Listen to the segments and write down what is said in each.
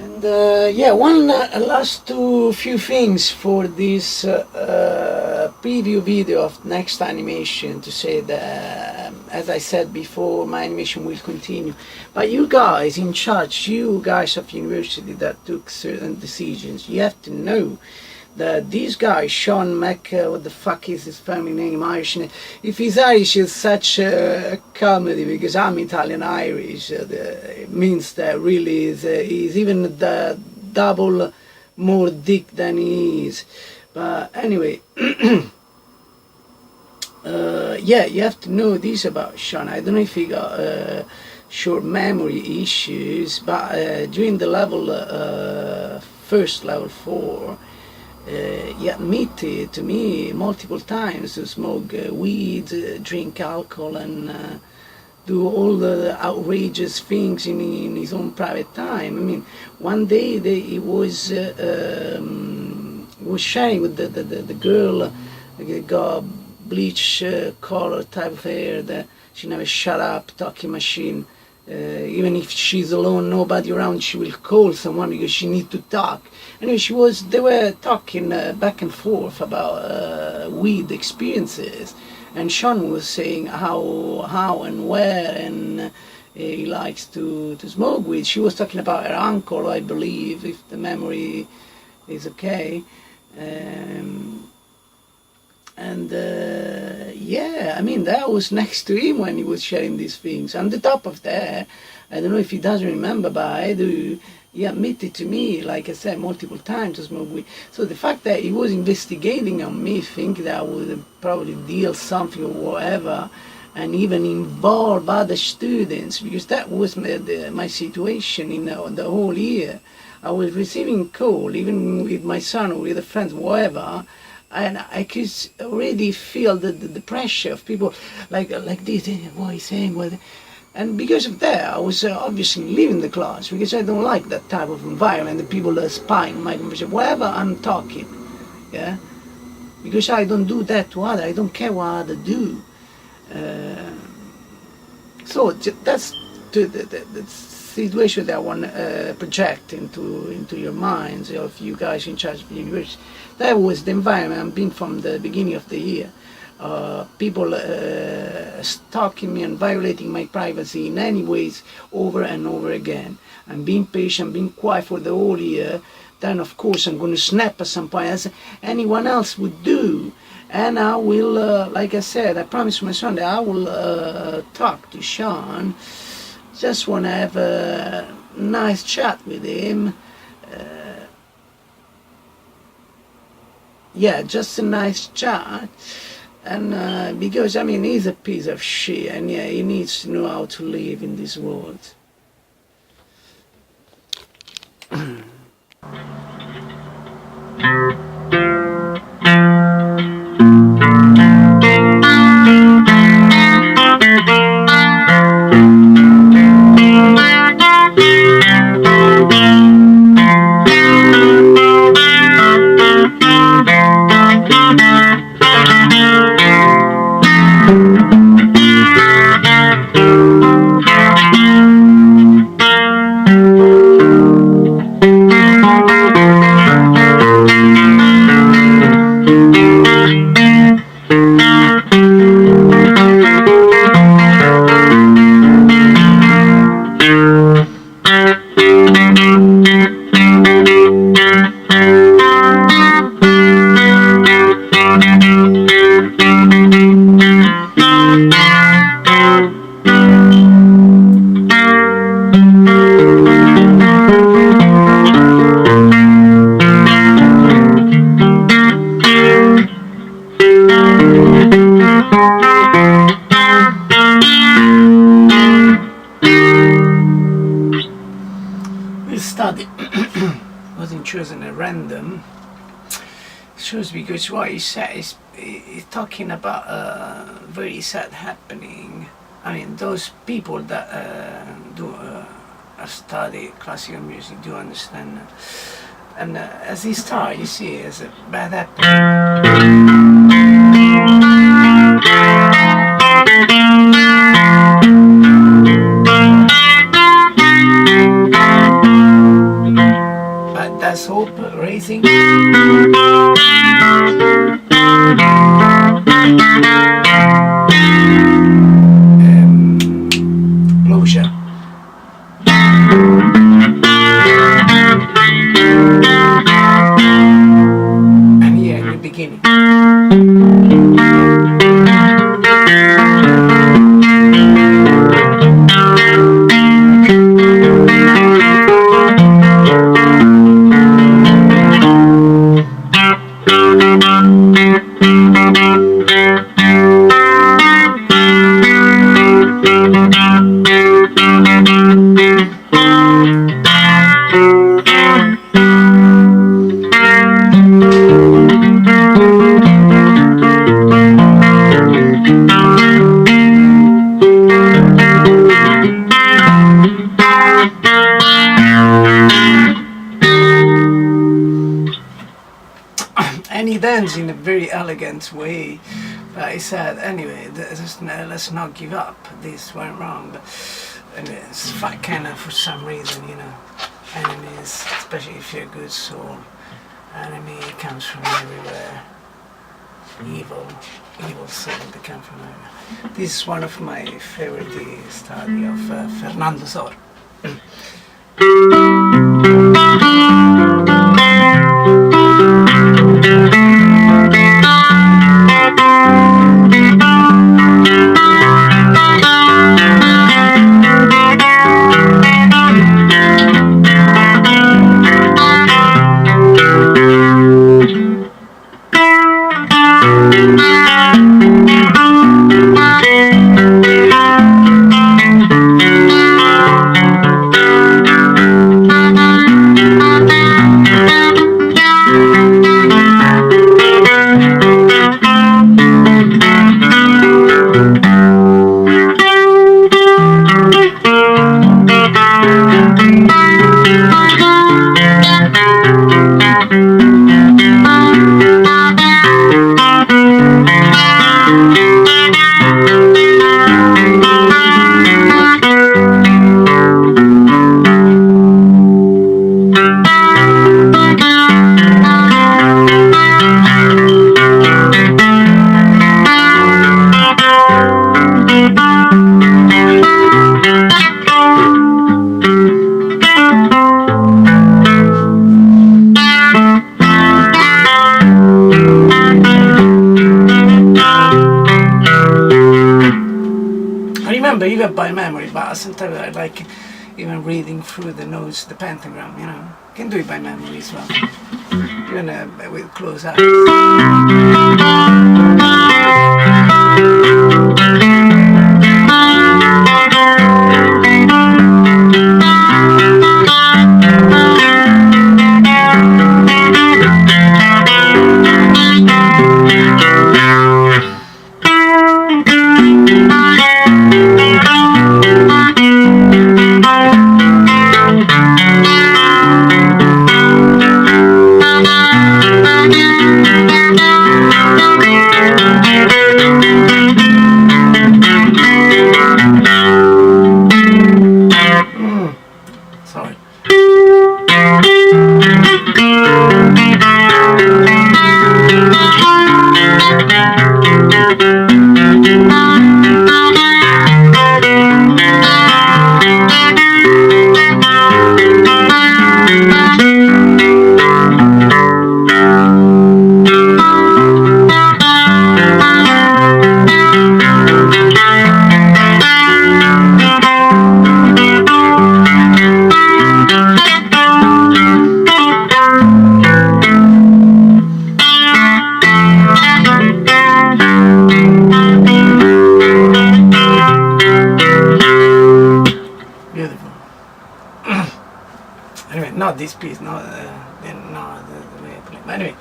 And yeah, one last few things for this preview video of next animation, to say that, as I said before, my animation will continue. But you guys in charge, you guys of university that took certain decisions, you have to know that this guy, Sean what the fuck is his family name, Irish name? If he's Irish, it's such a comedy, because I'm Italian-Irish. It means that really he's even the double more dick than he is. But anyway, yeah, you have to know this about Sean. I don't know if he got short memory issues, but during the level, first level 4, he admitted to me multiple times to smoke weed, drink alcohol, and do all the outrageous things in his own private time. I mean, one day he was sharing with the girl, got bleach color type of hair, that she never shut up, talking machine. Even if she's alone, nobody around, she will call someone because she needs to talk. Anyway, they were talking back and forth about weed experiences, and Sean was saying how and where, and he likes to smoke weed. She was talking about her uncle, I believe, if the memory is okay. Yeah, I mean, that was next to him when he was sharing these things. On the top of that, I don't know if he doesn't remember, but I do. He admitted to me, like I said, multiple times to smoke weed. So the fact that he was investigating on me, thinking that I would probably deal something or whatever, and even involve other students, because that was my situation in the whole year. I was receiving call, even with my son or with the friends, whatever, and I could already feel the pressure of people like this, what he's saying, what. And because of that, I was obviously leaving the class, because I don't like that type of environment, the people are spying my conversation, whatever I'm talking, yeah? Because I don't do that to others, I don't care what others do. So that's the situation that I want to project into your minds, of you guys in charge of the university. That was the environment I've been from the beginning of the year. People stalking me and violating my privacy in any ways over and over again. I'm being patient, being quiet for the whole year. Then of course I'm going to snap at some point, as anyone else would do. And I will, like I said, I promised my son that I will talk to Sean. Just want to have a nice chat with him. Yeah, just a nice chat. And because, I mean, he's a piece of shit, and yeah, he needs to know how to live in this world. Study wasn't chosen at random. Shows, because what he said is he's talking about a very sad happening. I mean, those people that do study classical music do understand that. And as he starts, you see, it's a bad happening. scope raising. Closure. And here in the beginning. And he dance in a very elegant way. But I said, anyway, let's not give up. This went wrong. But anyway, it's kind of, for some reason, you know, enemies, especially if you're a good soul, enemy comes from everywhere. Evil soul, they come from everywhere. This is one of my favorite study of Fernando Sor. Even by memory, but sometimes I like even reading through the notes, the pentagram, you know. You can do it by memory as well, even with closed eyes. Not this piece, not the way I play. But anyway,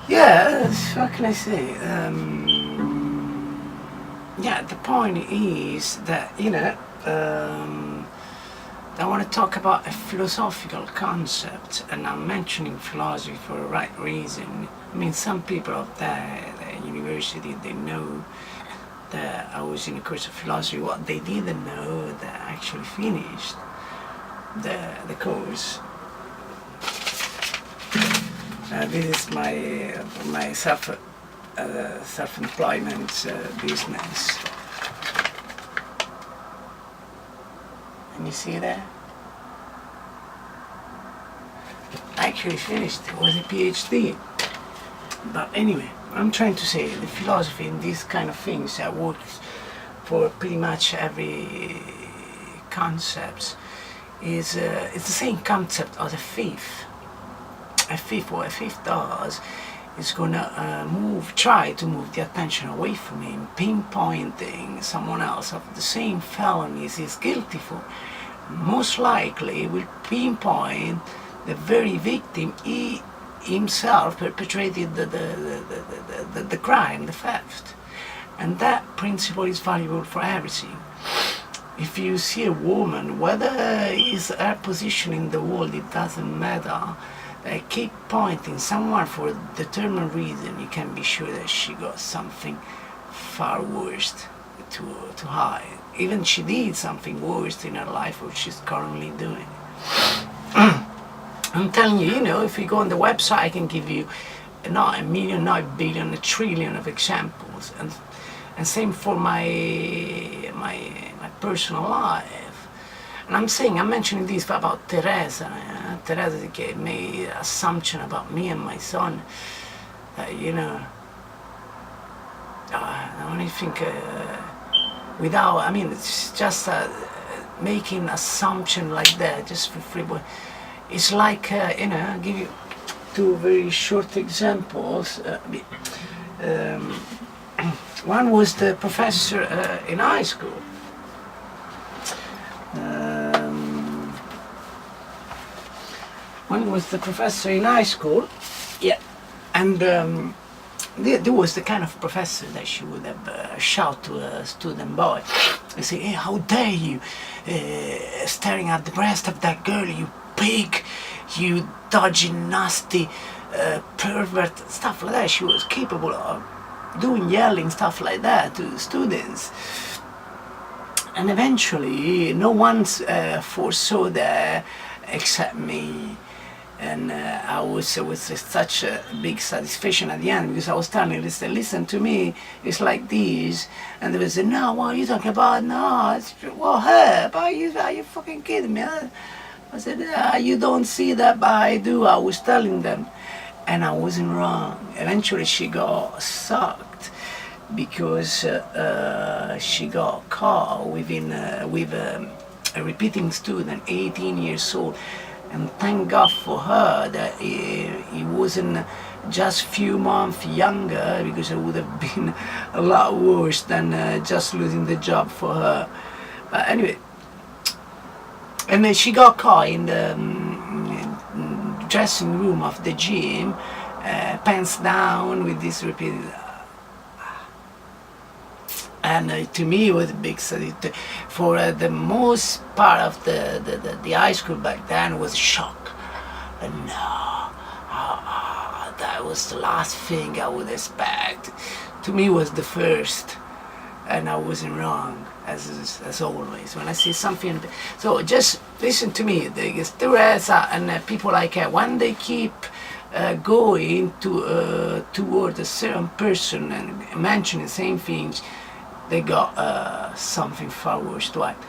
yeah, what can I say? Yeah, the point is that, you know, I want to talk about a philosophical concept, and I'm mentioning philosophy for the right reason. I mean, some people out there at the university, they know that I was in a course of philosophy. What they didn't know that I actually finished the course. This is my self-employment business. And you see that? I actually finished with a PhD. But anyway, I'm trying to say the philosophy in these kind of things that works for pretty much every concept is it's the same concept of a thief. A thief, what a thief does is gonna try to move the attention away from him, pinpointing someone else of the same felonies he's guilty for. Most likely will pinpoint the very victim he himself perpetrated the crime, the theft. And that principle is valuable for everything. If you see a woman, whether is her position in the world, it doesn't matter, they keep pointing someone for a determined reason, you can be sure that she got something far worse to hide. Even she did something worse in her life, which she's currently doing. I'm telling you, if you go on the website, I can give you not a million, not a billion, a trillion of examples, and same for my personal life. And I'm mentioning this about Teresa. Teresa made assumption about me and my son. I only think it's just making assumption like that, just for free. It's like, give you two very short examples. One was the professor in high school. Yeah, and there was the kind of professor that she would have shout to a student boy and say, "Hey, how dare you staring at the breast of that girl, you pig, you dodgy, nasty pervert," stuff like that. She was capable of yelling stuff like that to students. And eventually, no one foresaw that except me. And I was with such a big satisfaction at the end, because I was telling her, listen to me, it's like this. And they would say, "No, what are you talking about? No, it's, well, her, are you fucking kidding me?" I said, "You don't see that, but I do." I was telling them, and I wasn't wrong. Eventually she got sucked because she got caught with a repeating student, 18 years old. And thank God for her that he wasn't just few months younger, because it would have been a lot worse than just losing the job for her. But anyway, and then she got caught in the dressing room of the gym, pants down, with this repeated. And to me it was a big satisfaction. For the most part of the high school back then was shock. And no, that was the last thing I would expect. To me it was the first, and I wasn't wrong, as always when I see something. So just listen to me, Teresa and people like her, when they keep going toward a certain person and mentioning the same things, they got something far worse to act.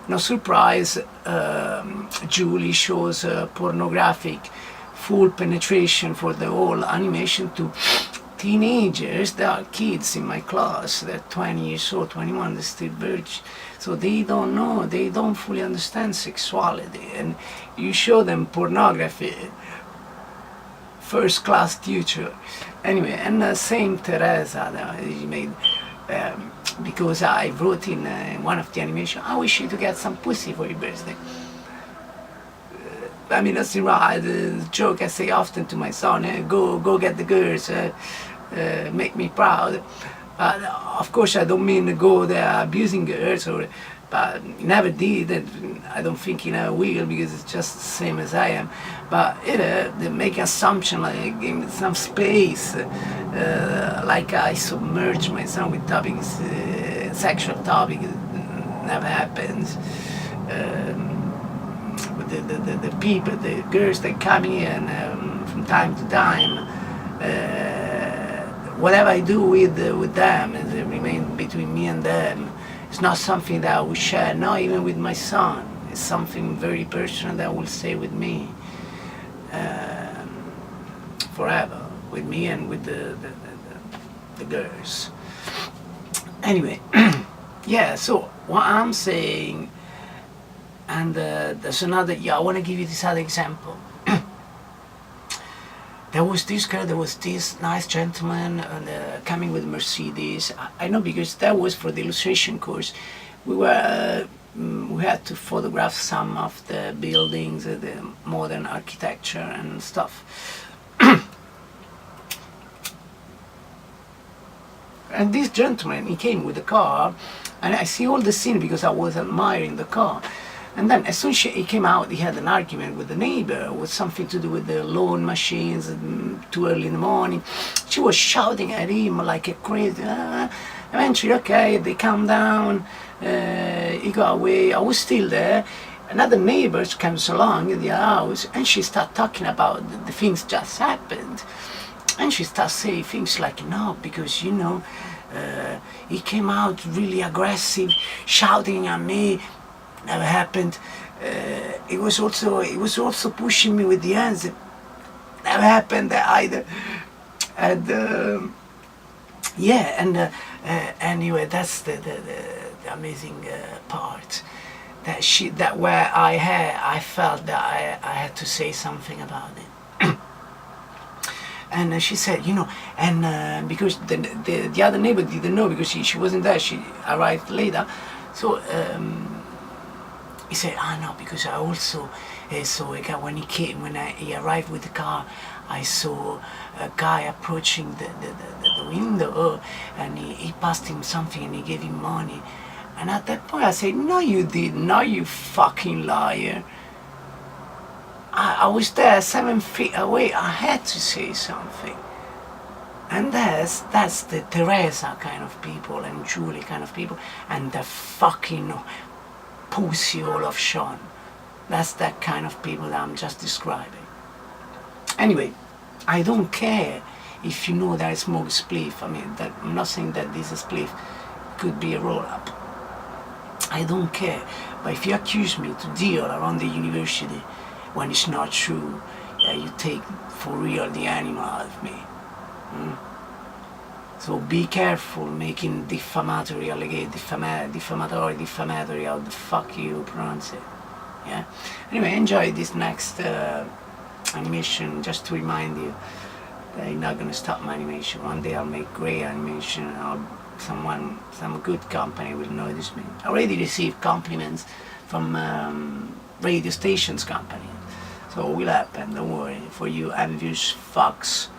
No surprise, Julie shows pornographic full penetration for the whole animation to teenagers. There are kids in my class, they're 20 years old, 21, they're still virgin. So they don't know, they don't fully understand sexuality. And you show them pornography, first class teacher. Anyway, and same Teresa, he made, because I wrote in one of the animation, I wish you to get some pussy for your birthday. That's the joke I say often to my son, go get the girls, make me proud. Of course I don't mean go there abusing girls, but never did, and I don't think I will, because it's just the same as I am. But they make assumption, like give me some space, like I submerge my son with topics, sexual topics, never happens. The people, the girls that come here and from time to time. Whatever I do with them, it remains between me and them. It's not something that I will share, not even with my son. It's something very personal that will stay with me forever, with me and with the girls. Anyway, yeah, so what I'm saying, and there's another, I want to give you this other example. There was this girl, there was this nice gentleman coming with Mercedes. I know, because that was for the illustration course. We had to photograph some of the buildings, the modern architecture and stuff. And this gentleman, he came with the car, and I see all the scene because I was admiring the car. And then as soon as he came out, he had an argument with the neighbor. It was something to do with the lawn machines, too early in the morning. She was shouting at him like a crazy. Eventually, okay, they calmed down. He got away. I was still there. Another neighbor comes along in the house, and she started talking about the things just happened. And she starts saying things like, no, because, you know, he came out really aggressive, shouting at me. Never happened. It was also pushing me with the hands. It never happened either. And yeah, and anyway, that's the amazing part. That where I felt that I had to say something about it. And she said, you know, and because the other neighbor didn't know, because she wasn't there, she arrived later. So he said, no, because I also saw a guy when he arrived with the car. I saw a guy approaching the window, and he passed him something and he gave him money. And at that point I said, no, you didn't, no, you fucking liar. I was there 7 feet away. I had to say something. And that's the Teresa kind of people and Julie kind of people, and the fucking pussy all of Sean. That's that kind of people that I'm just describing. Anyway, I don't care if you know that I smoke spliff. I mean, I'm not saying that this spliff could be a roll-up. I don't care. But if you accuse me to deal around the university when it's not true, yeah, you take for real the animal out of me. So be careful making defamatory, defamatory, how the fuck you pronounce it. Yeah. Anyway, enjoy this next animation. Just to remind you that I'm not gonna stop my animation. One day I'll make great animation. Some good company will notice me. I already received compliments from radio stations company. So it will happen. Don't worry. For you envious fucks.